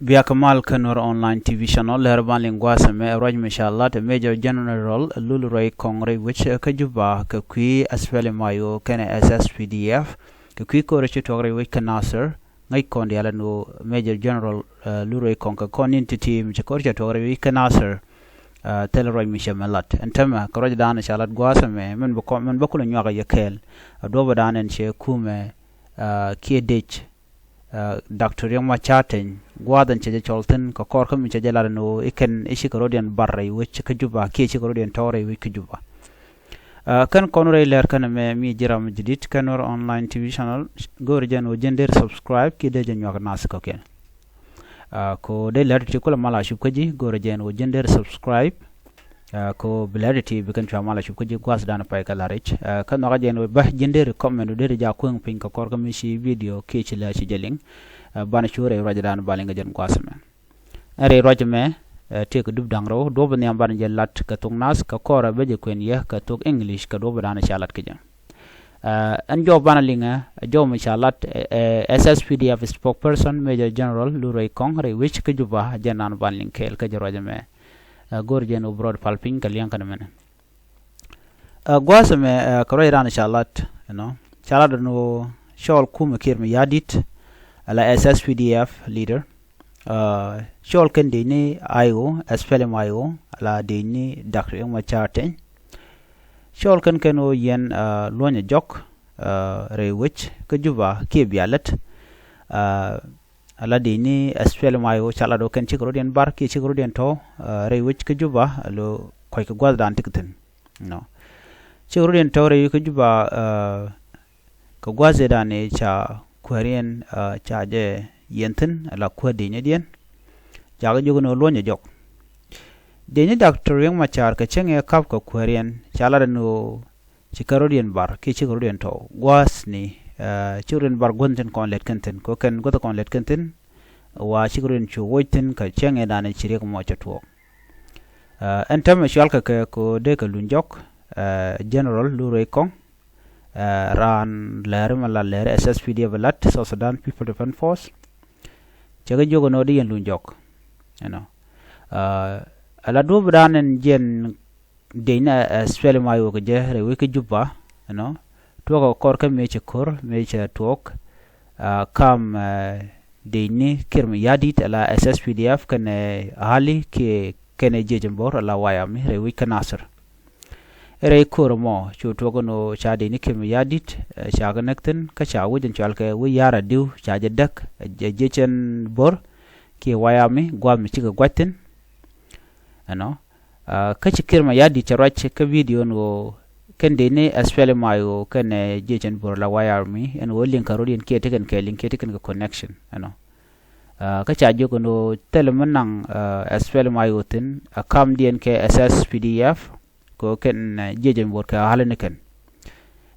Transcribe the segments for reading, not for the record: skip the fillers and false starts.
Via Kamal Kanur online TV channel Herban Lingwasa me Raj Mishallah the Major General Luluray Kongre which Kajuba Kakui Asfeli Mayo Kene SSPDF Kakui Korechi Togre which Kanasser Ngai Kondiala no Major General Luray Konka Koninti team Chakorja Togre which Kanasser Teleroy Mishamalat and Tema Korojan Shalat Guasame Men Bokul Nyaga Yakel Adobadan and She Kuumɛ Kiedich Dr. Yoma Chatin, Guadan Cholton, Kakorkam Chajalano, Ikan Ishikarodian Barre, which Kajuba, Kichikarodian Torre, Wikujuba. Kan Conray Lerkan me Jiram Jidit, Kanor online TV channel, Gorjan Gender subscribe, Kidajan Yaganaskoken. Ko de Lerticula Malashupkaji, Gorajan Gender subscribe. Ko bilarity bikan chamala shupkaji gwas dana pai kalarich kan nagajen bah gender comment de ja kung pin ka korga mishi video kechila chi jeling bana chure rajadan balinga jen gwasme are rajme te ko dub dangro do ban yam ban jelat ka thoknath ka kora beje kwen ye ka tok english ka do bana chalat kija an jo bana linga jo mi chalat SSPDF spokesperson Major General Luray Kongre which ka juba jenan ban link kel ka rajme Gorjan Obrod Palping Kalian Kanamene. Guasame Koroiran Shalat, Shalad no Shawl kuumɛ kiir mayardit, la SSPDF leader. Shawl Ken Dini Io, Spelem Io, la Dini Dr. Yoma Charting. Shawl Ken Keno Yen Lonya Jok, Rewich, Kajuba, Kibialet. Aladini SPLM Io Chalado Ken Chikorodian Barki Chikorodian To Rewich Kajuba lo Quake Guadan Ticketin. No Chikorodian Tore Kajuba Kagwazedane Cha Quarian Chaje Yentin la Quadinian Jagajuno Lonya Jok. Deni Dr. Young Machar Kacheng a Kapka Quarian Chaladano Chikorodian Bar Kichikorodian To Guasni. Children bar gunten kon let kenten ko ken goto kon let kenten wa children chu woiten ka chenge dane chire ko mo chatwo entam shalka ke ko de ka lunjok general Luray Kong ran lere mala lere SSPDF lat so Sudan People Defense Force chaga jogo no di lunjok ala do branen jen deina spelma yo ko je rewe ke juba Tuoka korka meche kor meche tuok kam dini kiir mayardit ala SSPDF kene ahali ke kene jejembor ala wayami rewi kanasir ere kor mo chu tuoka no cha dini kiir mayardit cha ganekten ka cha wujin chalke wi yara diu cha jedak jechen bor ke wayami gwam mi chiga gwatin ka chi kiir mayardit charach ka video no Ken dene SPLM Io ken jechen bor la wayarmi en wo link karodian ke teken ka connection ka cha jogo no telemanang SPLM Io tin akam dien ke SSPDF ko ken jechen bor ka halene ken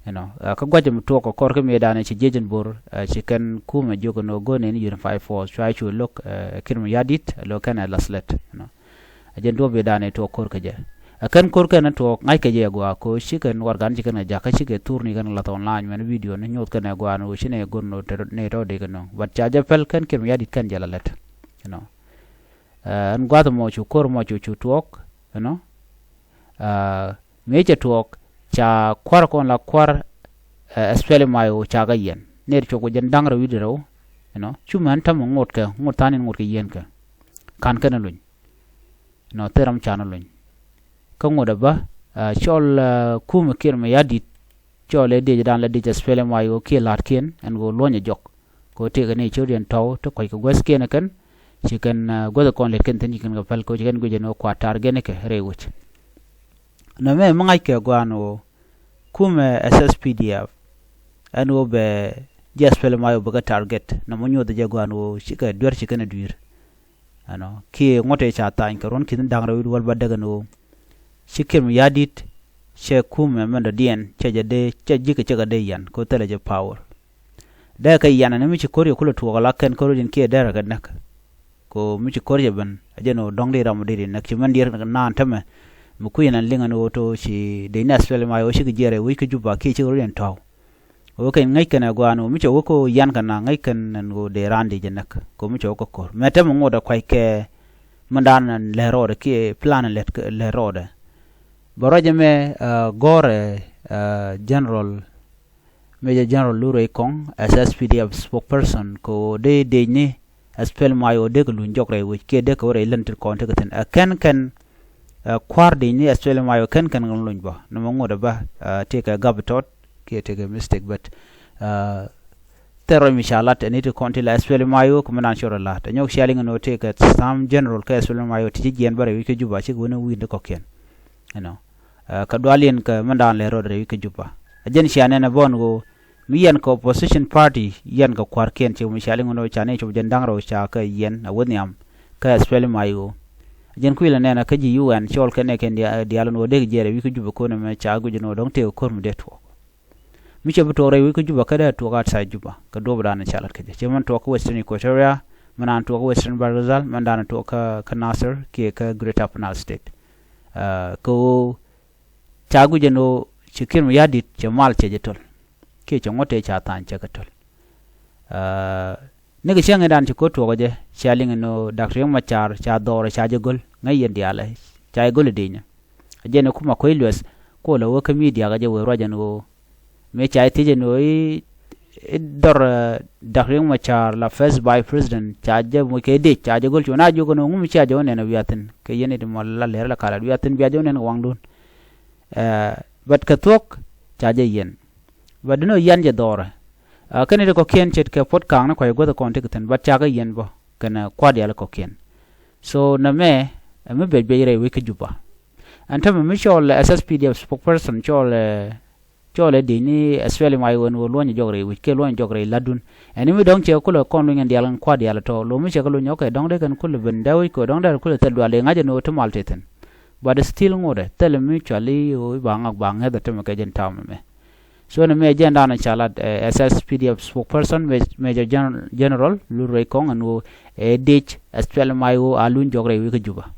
ka gwajam to ko korke medane ci jechen bor ci ken kuumɛ jogo no gone ni unify force try to look kiir mayardit lo ken laslet ajen do bedane to korke je akan korka na to ngai ke je gwa ko shiken wargan jiken ja ka shike turni kan la online men video ne nyot kan gwa no shine gonno ne to de kan wat cha ja pel kan kiir mayardit kan jalalet an gwa mo chu kor mo chu tuok me che tuok cha kwar kon la kwar SPLM Io cha ga yen ne cho ko jen dang ra video chu man tam ngot ka ngotanin ngot ke yen ka kan kan luñ teram chana luñ Kongo ba chol kuumɛ kiir mayardit chole de dan la de SPLM Io ke larken en go lonya jok ko te ne chodian taw to ko gwes ken kan chiken godo kon le ken tin ken ga pal ko chiken go jeno kwatar gene ke rewuch na me mangai ke gwano kuumɛ SSPDF eno be SPLM Io ba target na monyo de gwano chika dur chiken dur ki ngote cha ta in karon kin dangra wal ba daga no Kiir mayardit she kuumɛ menda diɛn chajade chajike chagade yan ko teleje power da kai yana ne michi kore kula tuwa la ken korodin ke dara ga nak ko michi kore ban ajeno dongde ramudiri nak chi mandir na antame mu kuyena linga no to shi de SPLM Io shi gere wi ke juba ke chi korodin taw okay ngai kana gwanu mi cho ko yan kana ngai kan ngo de randi jenak ko mi cho ko kor meta mo ngoda kwai ke mandan le rode ki plan le rode boroje me gore general Major General Lurey Kong SSPDF spokesperson ko de ni aspel mayo de lu njokre which ke de ko re lentir contact ken kwar de ni aspel mayo ken lunj ba no mo ngoda ba take a gabatot ke take a mistake but terro mishalat ani to contil aspel mayo ko manan shora la ta nyok shaling no take some general ke aspel mayo ti gen bare wi ke juba ci wona wi de ko ken you know ka dwalien ka mandan le rodre wi ke juba ajen shiane na bongo mi yen ko opposition party yen ko kwar ken ci mi shaling no chane ci jendang ro cha ka yen a woniam ka aspel mayo jen kuila nena ka ji UN chol ken dialon wo de jere wi ke juba ko na me cha gu no dong te ko mu de to mi che buto re wi ke juba ka da to ga sa juba ka do bra na chalat ke je man to ko western equatoria manan to ko western barazal mandan to ka Nasser ke ka Greater Upper State ko cha gu no chikir mu yadit che mal che je tol ke che ngote cha tan che ka tol ne ga shang dan ko to je shaling no Dr. Machar cha dore cha je gol ngai yen diala cha gol de nya je ne kuma ko ilwes ko la wo ka media ga je wo roja no me cha ti je no dor Dr. Machar la first by president cha je mo ke de cha je gol chona jo no ngum cha jo ne na wiatin ke yene de mo la le la kala wiatin biya jo ne wang dun but ka tok cha je yen but no yan je dore kene de ko ken chet ke pot kang na ko go the contact ten but cha ga yen bo kana kwadi ala ko ken so na me be re wi ke juba anta me chol SSPDF spokesperson chol de ni aswele mai won wo lon jogre wi ke lon jogre ladun ani mi dong che ko lo kon ngen dialan kwadi ala to lo mi che ko lo nyoke dong de kan ko le bendawi ko dong de ko le tedwa le ngaje no to malteten but still ngode tele mi chali o bang he da to me ke jen tam me so na me agenda na chalat SSPDF spokesperson Major General Lurey Kong anu dich aspel mayo alun jogre wi ke juba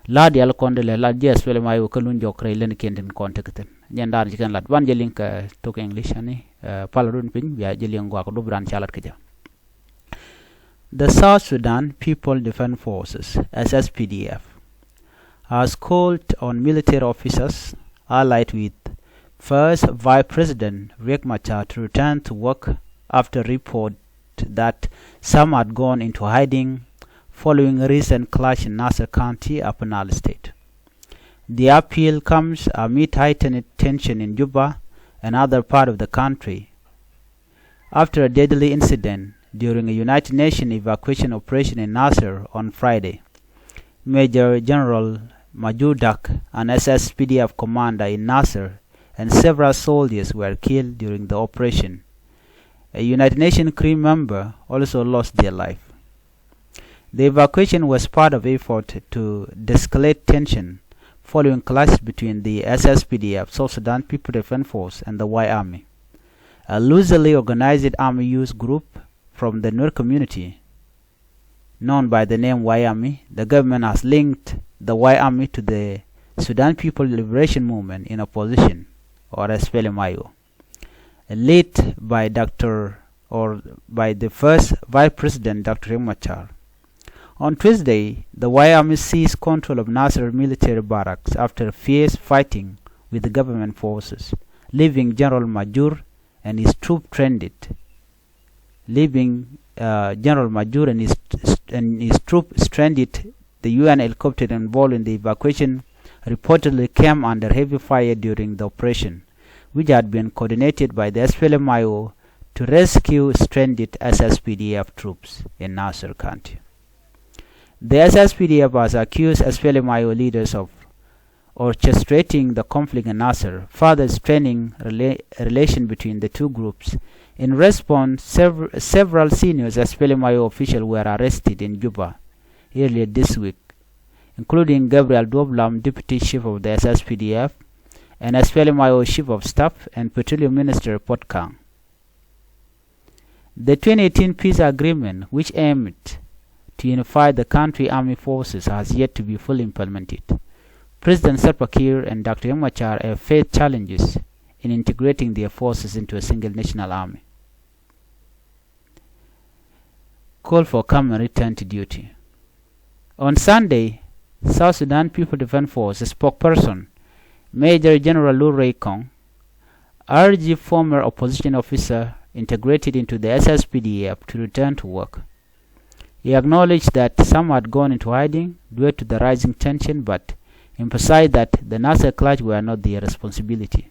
la dial kondele la je aspel mayo ko lun jogre len kenden contacten nyanda ci kan lat wan je link to English ani paladun pin ya je link ko do bran chalat ke ja. The South Sudan People Defense Forces SSPDF has called on military officers allied with First Vice President Riek Machar to return to work after report that some had gone into hiding following a recent clash in Nasser County, Upper Nile State. The appeal comes amid heightened tension in Juba and other parts of the country after a deadly incident during a United Nations evacuation operation in Nasser on Friday. Major General Majudak, an SSPDF commander in Nasser, and several soldiers were killed during the operation. A United Nations crew member also lost their life. The evacuation was part of an effort to de-escalate tension following clash between the SSPDF, South Sudan People Defense Force, and the Y Army, a loosely organized army youth group from the Nuer community. Known by the name Y Army, the government has linked the Y Army to the Sudan People Liberation Movement in opposition, or SPLMIO, led by the first Vice President Dr. Machar. On Tuesday, the Y Army seized control of Nasser military barracks after fierce fighting with the government forces, leaving General Majur and his troops stranded. The UN helicopter involved in the evacuation reportedly came under heavy fire during the operation, which had been coordinated by the SPLMIO to rescue stranded SSPDF troops in Nasser County. The SSPDF has accused SPLMIO leaders of orchestrating the conflict in Nasser, further straining relation between the two groups. In response, several senior SPLMIO officials were arrested in Juba earlier this week, including Gabriel Doblam, Deputy Chief of the SSPDF, and SPLMIO Chief of Staff and Petroleum Minister Potkang. The 2018 peace agreement, which aimed to unify the country army forces, has yet to be fully implemented. President Salva Kiir and Dr. Machar have faced challenges in integrating their forces into a single national army. Call for common return to duty. On Sunday, South Sudan People Defense Force spokesperson Major General Lu Kong urged former opposition officer integrated into the SSPDF to return to work. He acknowledged that some had gone into hiding due to the rising tension, but emphasized that the Nasser clash were not their responsibility.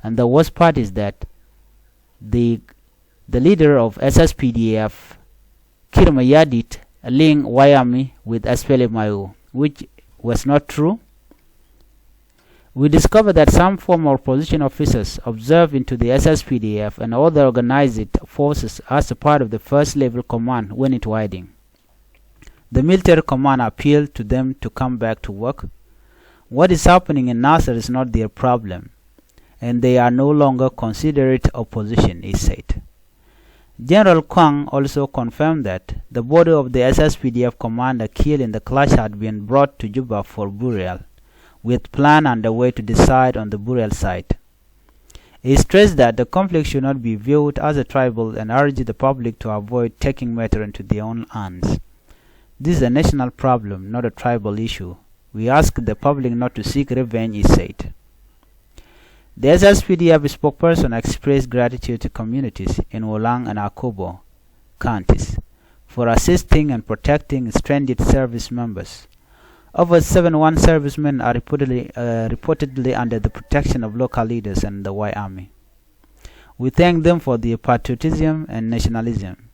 And the worst part is that the leader of SSPDF, Kiir mayardit, linked Wyoming with SPLMIO, which was not true. We discovered that some former opposition officers observed into the SSPDF and other organized forces as a part of the first level command went into hiding. The military command appealed to them to come back to work. What is happening in Nasser is not their problem, and they are no longer considered opposition, he said. General Kwang also confirmed that the body of the SSPDF commander killed in the clash had been brought to Juba for burial, with plan underway to decide on the burial site. He stressed that the conflict should not be viewed as a tribal and urged the public to avoid taking matters into their own hands. This is a national problem, not a tribal issue. We ask the public not to seek revenge, he said. The SSPDF spokesperson expressed gratitude to communities in Wolang and Akobo counties for assisting and protecting stranded service members. Over 71 servicemen are reportedly under the protection of local leaders and the White Army. We thank them for their patriotism and nationalism.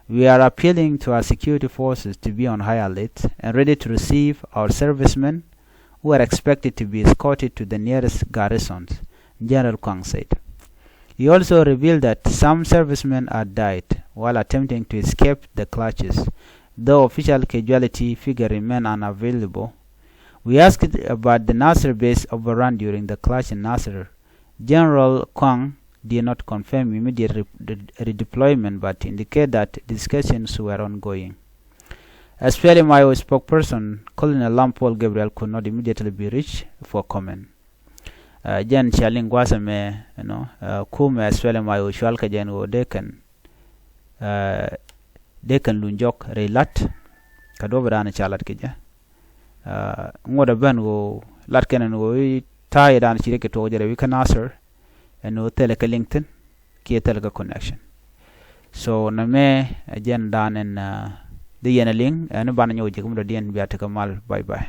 We are appealing to our security forces to be on high alert and ready to receive our servicemen who are expected to be escorted to the nearest garrisons, General Kwang said. He also revealed that some servicemen had died while attempting to escape the clutches, though official casualty figures remain unavailable. We asked about the Nasser base overrun during the clash in Nasser. General Kwang did not confirm immediate redeployment but indicated that discussions were ongoing. As SPLMIO spokesperson Colonel Lampol Gabriel could not immediately be reached for comment. Jen Chaling Wasame, kuumɛ SPLMIO Shualka Jen go dekan lunjok relat kadoba dana chalat kija ngoda ban go latkenen go tay dana chireke to jere wika Nasser no teleka LinkedIn ki teleka connection so na me jen danen de yena ling an ban nyoje kumdo dien biata kamal bye bye.